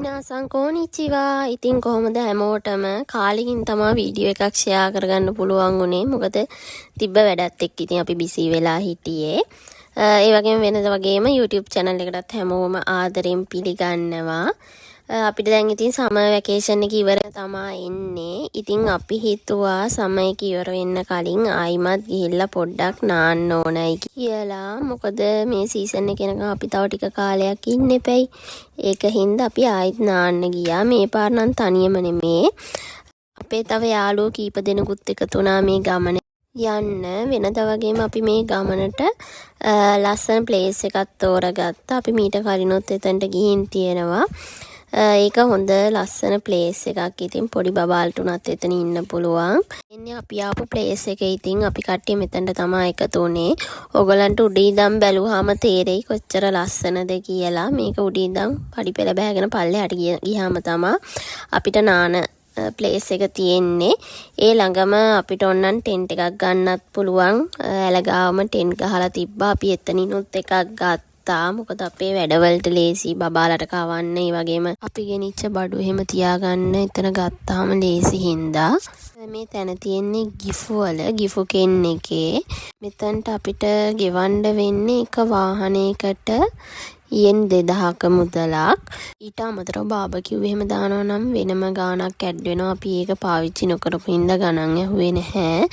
මිනාසන් කොනිචිවා. ඉතින් කොහොමද හැමෝටම කාලෙකින් තමයි වීඩියෝ එකක් ෂෙයා කරගන්න පුළුවන් උනේ. මොකද තිබ්බ වැඩත් එක්ක ඉතින් අපි බිසි වෙලා හිටියේ. ඒ වගේම වෙනද වගේම YouTube channel එකටත් හැමෝම ආදරෙන් පිළිගන්නවා. අපිට දැන් ඉතින් සමර් වැකේෂන් එක ඉවර තමයි එන්නේ. ඉතින් අපි හිතුවා සමර් එක ඉවර වෙන්න කලින් ආයිමත් ගිහිල්ලා පොඩ්ඩක් නාන්න ඕනයි කියලා. මොකද මේ සීසන් එක එනකම් අපි තව ටික කාලයක් ඉන්න එපැයි. ඒක හින්දා අපි ආයිත් නාන්න ගියා. මේ පාර නම් තනියම නෙමේ. අපේ තව යාළුවෝ කීප දෙනෙකුත් එකතු වුණා මේ ගමන යන්න. වෙනද වගේම අපි මේ ගමනට ලස්සන ප්ලේස් එකක් තෝරගත්තා. අපි මීට කලිනුත් එතනට ගිහින් තියෙනවා. ඒක හොඳ ලස්සන ප්ලේස් එකක්. ඉතින් පොඩි බබාලට උනත් එතන ඉන්න පුළුවන්. එන්නේ අපි ආපු ප්ලේස් එකේ ඉතින් අපි කට්ටිය මෙතනට තමයි එකතු වුනේ. ඕගලන්ට උඩ ඉඳන් බැලුවාම තේරෙයි කොච්චර ලස්සනද කියලා. මේක උඩ ඉඳන් පඩි පෙළ බෑගෙන පල්ලෙහාට ගියාම තමයි අපිට නාන ප්ලේස් එක තියෙන්නේ. ඒ ළඟම අපිට ඕනනම් ටෙන්ට් එකක් ගන්නත් පුළුවන්. ඇලගාවම ටෙන්ට් ගහලා තිබ්බා. අපි එතනිනුත් එකක් ගත්තා. මොකද අපේ වැඩවලට ලේසි බබාලට කවන්න. ඒ වගේම අපි ගෙනිච්ච බඩු එහෙම තියාගන්න එතන ගත්තාම ලේසි හින්දා මේ තැන තියෙන්නේ ගිෆුවල ගිෆු කෙන් එකේ. මෙතනට අපිට ගෙවන්න වෙන්නේ එක වාහනයකට යෙන් 2000ක මුදලක්. ඊට අමතරව බාබකියු එහෙම දානවා නම් වෙනම ගාණක් ඇඩ් වෙනවා. අපි ඒක පාවිච්චි නොකරපු හින්දා ගණන් ඇහුවේ නැහැ.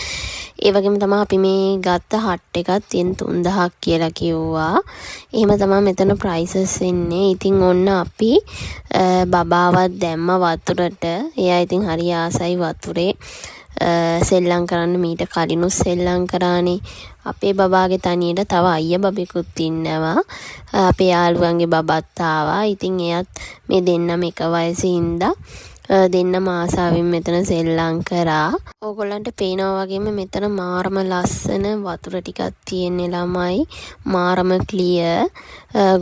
ඒ වගේම තමයි අපි මේ ගත්ත හට් එකත් යෙන් 3000ක් කියලා කිව්වා. එහෙම තමයි මෙතන ප්‍රයිසස් එන්නේ. ඉතින් ඔන්න අපි බබාවත් දැම්ම වතුරට. එයා ඉතින් හරි ආසයි වතුරේ සෙල්ලම් කරන්න. මීට කලිනුත් සෙල්ලම් කරානේ. අපේ බබාගේ තනියට තව අයියා බබෙකුත් ඉන්නවා. අපේ යාළුවන්ගේ බබත් ආවා. ඉතින් එයත් මේ දෙන්නම එක වයසේ ඉඳලා දෙන්නම ආසාවෙන් මෙතන සෙල්ලම් කරා. ඕගොල්ලන්ට පේනවා වගේම මෙතන මාරම ලස්සන වතුර ටිකක් තියෙන්නේ ළමයි. මාරම ක්ලියර්.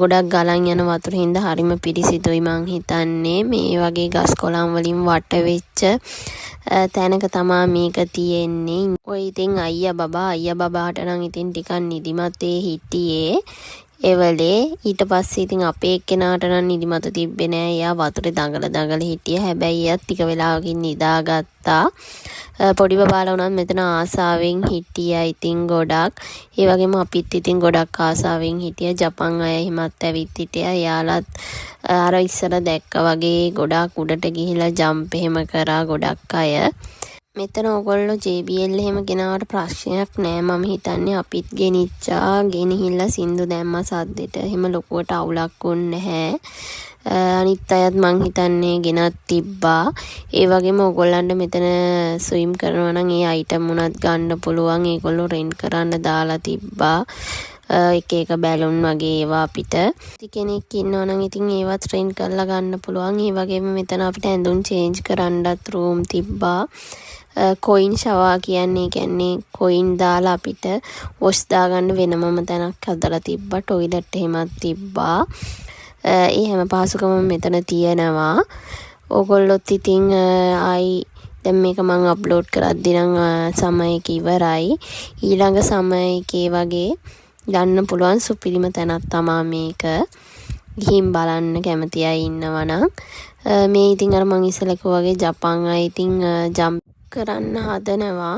ගොඩක් ගලන් යන වතුර හින්දා හරිම පිරිසිදුයි මං හිතන්නේ. මේ වගේ ගස් කොළන් වලින් වට වෙච්ච තැනක තමා මේක තියෙන්නේ. ඔය ඉතින් අයියා බබාට නම් ඉතින් ටිකක් නිදිමත හිටියේ එවලේ. ඊට පස්සේ ඉතින් අපේ එක්කෙනාට නම් නිදිමත තිබ්බේ නෑ. එයා වතුරේ දඟල හිටියා. හැබැයි එයා ටික වෙලාවකින් නිදාගත්තා. පොඩි බබාලා උනත් මෙතන ආසාවෙන් හිටියා ඉතින් ගොඩක්. ඒ වගේම අපිත් ඉතින් ගොඩක් ආසාවෙන් හිටියා. ජපන් අය එහෙමත් ඇවිත් හිටියා. එයාලත් අර ඉස්සර දැක්ක වගේ ගොඩක් උඩට ගිහිලා ජම්ප් එහෙම කරා ගොඩක් අය. මෙතන ඕගොල්ලෝ JBL එහෙම ගෙනාවට ප්‍රශ්නයක් නෑ. මම හිතන්නේ අපිත් ගෙනිච්චා. ගෙනහිල්ලා සින්දු දැම්මා සද්දෙට. එහෙම ලොකුවට අවුලක් වුන්නේ නැහැ. අනිත් අයත් මං හිතන්නේ ගෙනත් තිබ්බා. ඒ වගේම ඕගොල්ලන්ට මෙතන ස්විම් කරනවා නම් ඒ අයිටම් උනත් ගන්න පුළුවන්. ඒගොල්ලෝ රෙන්ට් කරන්න දාලා තිබ්බා. එක බැලුන් වගේ ඒවා අපිට. ඉතින් කෙනෙක් ඉන්නවා නම් ඉතින් ඒවත් රෙන්ට් කරලා ගන්න පුළුවන්. ඒ වගේම මෙතන අපිට ඇඳුම් චේන්ජ් කරන්නත් රූම් තිබ්බා. කොයින් ෂවා කියන්නේ කොයින් දාලා අපිට වොෂ් දාගන්න වෙනමම තැනක් හදලා තිබ්බා. ටොයිලට් එහෙමත් තිබ්බා. ඒ හැම පහසුකම මෙතන තියෙනවා. ඕගොල්ලොත් ඉතින් ආයි දැන් මේක මම අප්ලෝඩ් කරද්දී නම් සමර් එක ඉවරයි. ඊළඟ සමර් එකේ වගේ ගන්න පුළුවන් සුපිරිම තැනක් තමා මේක. ගිහින් බලන්න කැමති අය ඉන්නවා නම් මේ ඉතින් අර මං ඉස්සෙල්ලා කිව්වා වගේ ජපන් අය ඉතින් ජම්ප් කරන්න හදනවා.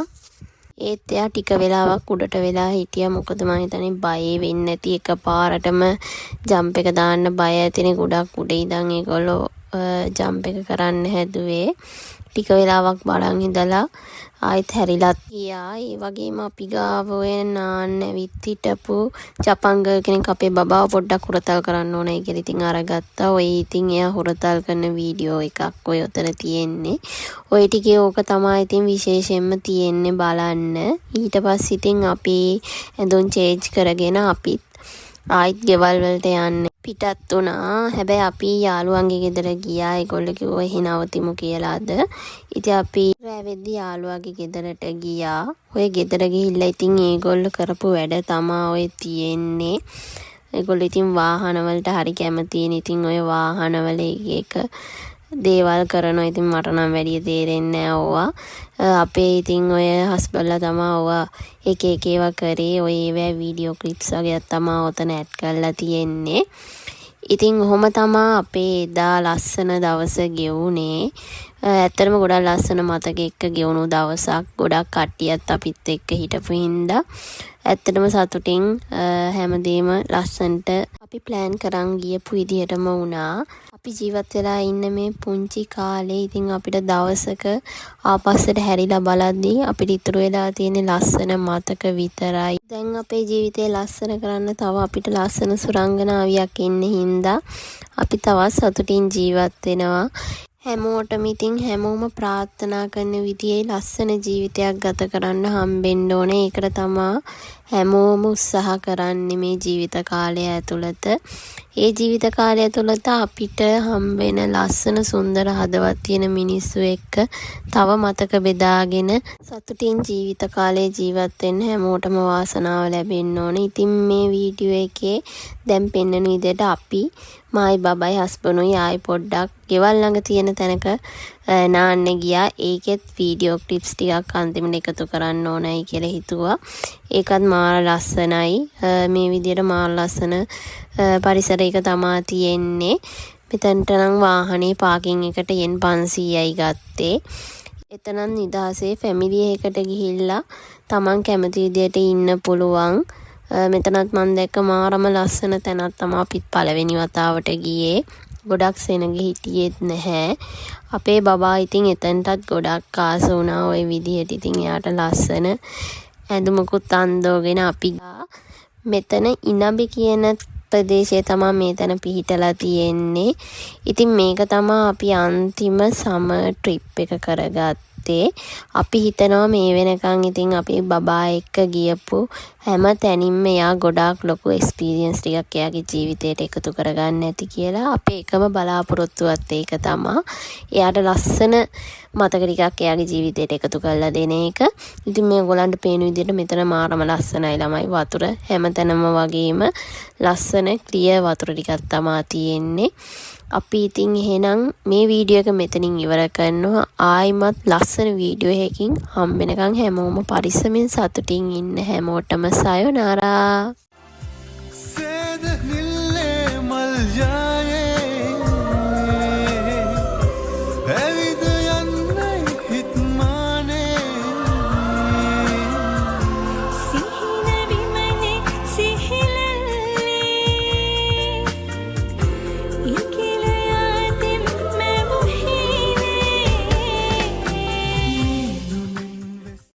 ඒත් එයා ටික වෙලාවක් උඩට වෙලා හිටියා. මොකද මම හිතන්නේ බය වෙන්නේ නැති එකපාරටම ජම්ප් එක දාන්න බය ඇතිනේ. ගොඩක් උඩ ඉඳන් ඒගොල්ලෝ ජම්ප් එක කරන්න හැදුවේ. ටික වෙලාවක් බලන් ඉඳලා ආයෙත් හැරිලත් ගියා. ඒ වගේම අපි ගාව ඔය නාන්න ඇවිත් හිටපු ජපන් කෙනෙක් අපේ බබාව පොඩ්ඩක් හුරතල් කරන්න ඕනේ කියලා ඉතින් අරගත්තා. ඔය ඉතින් එයා හුරතල් කරන වීඩියෝ එකක් ඔය උතන තියෙන්නේ. ඔය ටිකේ ඕක තමයි ඉතින් විශේෂයෙන්ම තියෙන්නේ බලන්න. ඊට පස්සේ ඉතින් අපි ඇඳුම් චේන්ජ් කරගෙන අපිත් ආයිත් ගෙවල් වලට යන්න පිටත් වුණා. හැබැයි අපි යාළුවන්ගේ ගෙදර ගියා. ඒගොල්ලෝ කිව්වා එහෙ නවතිමු කියලාද. ඉතින් අපි රෑ වෙද්දි යාළුවාගේ ගෙදරට ගියා. ඔය ගෙදර ගිහිල්ලා ඉතින් ඒගොල්ලෝ කරපු වැඩ තමා ඔය තියෙන්නේ. ඒගොල්ලෝ ඉතින් වාහන වලට හරි කැමතිනේ. ඉතින් ඔය වාහන වල එක දේවල් කරනවා. ඉතින් මට නම් වැඩි තේරෙන්නේ නැහැ ඕවා. අපේ ඉතින් ඔය හස්බන්ඩ්ලා තමයි ඕවා එක ඒවා කරේ. ඔය ඒවා වීඩියෝ ක්ලිප්ස් වගේ තමයි ඔතන ඇඩ් කරලා තියෙන්නේ. ඉතින් ඔහොම තමා අපේ එදා ලස්සන දවස ගෙවුනේ. ඇත්තටම ගොඩක් ලස්සන මතක එක්ක ගෙවුණු දවසක්. ගොඩක් කට්ටියත් අපිත් එක්ක හිටපු හින්දා ඇත්තටම සතුටින් හැමදේම ලස්සනට අපි ප්ලෑන් කරන් ගියපු විදිහටම වුණා. අපි ජීවත් වෙලා ඉන්න මේ පුංචි කාලේ ඉතින් අපිට දවසක ආපස්සට හැරිලා බලද්දී අපිට ඉතුරු වෙලා තියෙන ලස්සන මතක විතරයි. දැන් අපේ ජීවිතේ ලස්සන කරන්න තව අපිට ලස්සන සුරංගනාවියක් ඉන්න හින්දා අපි තවත් සතුටින් ජීවත් වෙනවා. හැමෝටම ඉතින් හැමෝම ප්‍රාර්ථනා කරන විදිහේ ලස්සන ජීවිතයක් ගත කරන්න හම්බෙන්න ඕනේ. ඒකට තමා හැමෝම උත්සාහ කරන්නේ මේ ජීවිත කාලය ඇතුළත. ඒ ජීවිත කාලය ඇතුළත අපිට හම්බෙන ලස්සන සුන්දර හදවත් තියෙන මිනිස්සු එක්ක තව මතක බෙදාගෙන සතුටින් ජීවිත කාලේ ජීවත් වෙන්න හැමෝටම වාසනාව ලැබෙන්න ඕනේ. ඉතින් මේ වීඩියෝ එකේ දැන් පෙන්වන විදිහට අපි මායි බබයි හස්බන්ඩුයි ආයි පොඩ්ඩක් ගෙවල් ළඟ තියෙන තැනක නාන්න ගියා. ඒකෙත් වීඩියෝ ක්ලිප්ස් ටිකක් අන්තිමට එකතු කරන්න ඕනයි කියලා හිතුවා. ඒකත් මාර ලස්සනයි. මේ විදිහට මාර ලස්සන පරිසරයක තමා තියෙන්නේ. මෙතනට නම් වාහනේ පාකින් එකට යෙන් 500යි ගත්තේ. එතනන් නිදහසේ ෆැමිලි එකකට ගිහිල්ලා තමන් කැමති විදිහට ඉන්න පුළුවන්. මෙතනත් මම දැක්ක මාරම ලස්සන තැනක් තමයි අපිත් පළවෙනි වතාවට ගියේ. ගොඩක් සෙනග හිටියෙත් නැහැ. අපේ බබා ඉතින් එතනටත් ගොඩක් ආස වුණා ওই විදිහට. ඉතින් එයාට ලස්සන ඇඳුමකුත් අඳෝගෙන අපි මෙතන ඉනබි කියන ප්‍රදේශය තමයි මේ තැන පිහිටලා තියෙන්නේ. ඉතින් මේක තමයි අපි අන්තිම සමර් ට්‍රිප් එක කරගත්තේ. අපි හිතනවා මේ වෙනකන් ඉතින් අපි බබා එක්ක ගියපු හැම තැනින්ම එයා ගොඩාක් ලොකු එක්ස්පීරියන්ස් ටිකක් එයාගේ ජීවිතේට එකතු කරගන්න ඇති කියලා. අපේ එකම බලාපොරොත්තුවත් ඒක තමයි. එයාට ලස්සන මතක ටිකක් එයාගේ ජීවිතේට එකතු කරලා දෙන එක. ඉතින් මේගොල්ලන්ට පේන විදිහට මෙතන මාරම ලස්සනයි ළමයි. වතුර හැමතැනම වගේම ලස්සන ක්ලියර් වතුර ටිකක් තමයි තියෙන්නේ. අපි ඉතින් එහෙනම් මේ වීඩියෝ එක මෙතනින් ඉවර කරනවා. ආයිමත් ලස්සන වීඩියෝ එකකින් හම්බෙනකන් හැමෝම පරිස්සමින් සතුටින් ඉන්න හැමෝටම සයෝනාරා.